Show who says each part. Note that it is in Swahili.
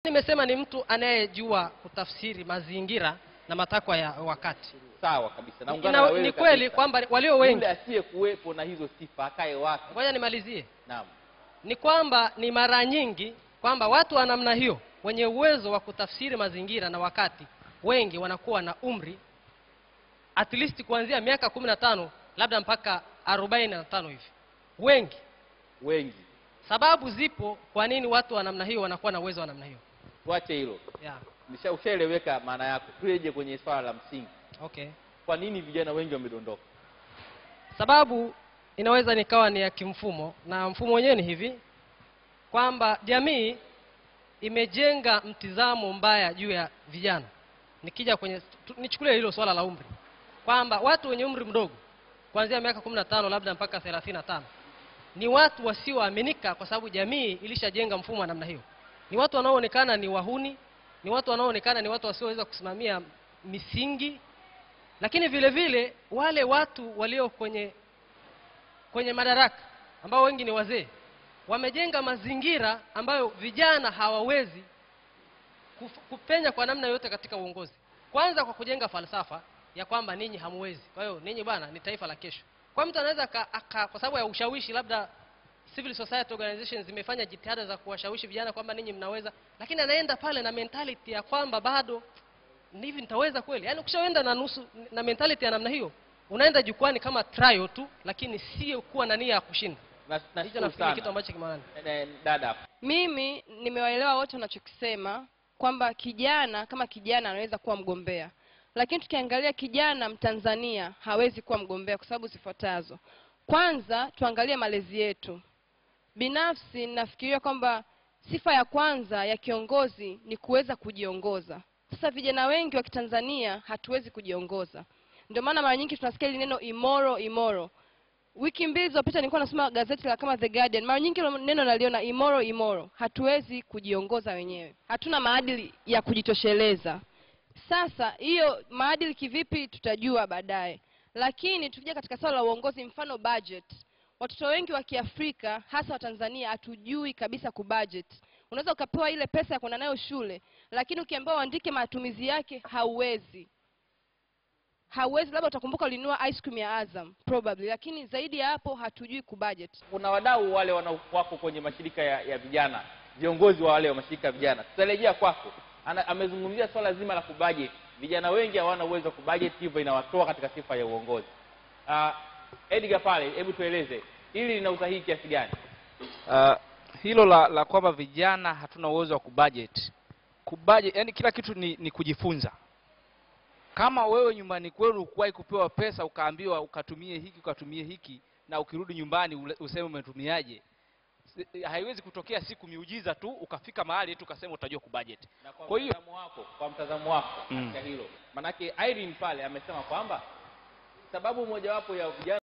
Speaker 1: Nimesema ni mtu anayejua kutafsiri mazingira na matakwa ya wakati.
Speaker 2: Sawa kabisa. Naungana na wewe.
Speaker 1: Ni kweli kwamba walio wengi
Speaker 2: yule asiye kuwepo na hizo sifa akae wapi?
Speaker 1: Ngoja nimalizie.
Speaker 2: Naam.
Speaker 1: Ni kwamba ni mara nyingi kwamba watu wa namna hiyo wenye uwezo wa kutafsiri mazingira na wakati wengi wanakuwa na umri at least kuanzia miaka 15 labda mpaka 45 hivi. Wengi. Sababu zipo kwa nini watu wa namna hiyo wanakuwa na uwezo wa namna hiyo.
Speaker 2: Tuache hilo.
Speaker 1: Yeah.
Speaker 2: Ushaeleweka maana yako. Tuje kwenye swala la msingi.
Speaker 1: Okay.
Speaker 2: Kwa nini vijana wengi wamedondoka?
Speaker 1: Sababu inaweza nikawa ni ya kimfumo, na mfumo wenyewe ni hivi kwamba jamii imejenga mtizamo mbaya juu ya vijana. Nikija kwenye nichukulie hilo swala la umri, kwamba watu wenye umri mdogo kuanzia miaka 15 labda mpaka 35 ni watu wasioaminika, kwa sababu jamii ilishajenga mfumo wa namna hiyo. Ni watu wanaoonekana ni wahuni, ni watu wanaoonekana ni watu wasioweza kusimamia misingi. Lakini vile vile wale watu walio kwenye madaraka ambao wengi ni wazee wamejenga mazingira ambayo vijana hawawezi kupenya kwa namna yote katika uongozi. Kwanza kwa kujenga falsafa ya kwamba ninyi hamwezi. Kwa hiyo ninyi bwana ni taifa la kesho. Kwa mtu anaweza kwa sababu ya ushawishi, labda civil society organizations zimefanya jitihada za kuwashawishi vijana kwamba ninyi mnaweza, lakini anaenda pale na mentality ya kwamba bado hivi nitaweza kweli. Yaani ukishaenda na mentality ya namna hiyo, unaenda jukwani kama trial tu, lakini sio kuwa na nia ya kushinda. Hicho nafikiri kitu ambacho kimaana.
Speaker 2: Dada,
Speaker 3: mimi nimewaelewa wote wanachokisema kwamba kijana kama kijana anaweza kuwa mgombea. Lakini tukiangalia kijana Mtanzania hawezi kuwa mgombea kwa sababu zifuatazo. Kwanza tuangalie malezi yetu. Binafsi nafikiria kwamba sifa ya kwanza ya kiongozi ni kuweza kujiongoza. Sasa vijana wengi wa Kitanzania hatuwezi kujiongoza. Ndio maana mara nyingi tunasikia ile neno immoral. Wiki mbili zilizopita nilikuwa nasoma gazeti la kama The Guardian. Mara nyingi neno naliona immoral. Hatuwezi kujiongoza wenyewe. Hatuna maadili ya kujitosheleza. Sasa hiyo maadili kivipi tutajua baadaye. Lakini tukija katika swala la uongozi, mfano budget. Watoto wengi wa Kiafrika hasa wa Tanzania hatujui kabisa kubudget. Unaweza ukapewa ile pesa ya kwenda nayo shule, lakini ukiambiwa uandike matumizi yake hauwezi. Labda utakumbuka ulinunua ice cream ya Azam probably, lakini zaidi ya hapo hatujui kubudget.
Speaker 2: Kuna wadau wale wako kwenye mashirika ya vijana, viongozi wa wale wa mashirika ya vijana. Tutarejea kwako. Amezungumzia swala zima la kubudget. Vijana wengi hawana uwezo wa kubudget, hivyo inawatoa katika sifa ya uongozi. Edgar pale, hebu tueleze hili lina usahihi kiasi gani?
Speaker 4: Hilo la kwamba vijana hatuna uwezo wa kubudget, yani kila kitu ni kujifunza. Kama wewe nyumbani kwenu ukuwahi kupewa pesa ukaambiwa ukatumie hiki na ukirudi nyumbani useme umetumiaje, haiwezi kutokea siku miujiza tu ukafika mahali tu ukasema utajua kubudget.
Speaker 2: Kwa hiyo kwa mtazamo wako katika hilo, manake Irene pale amesema kwamba sababu mojawapo ya vijana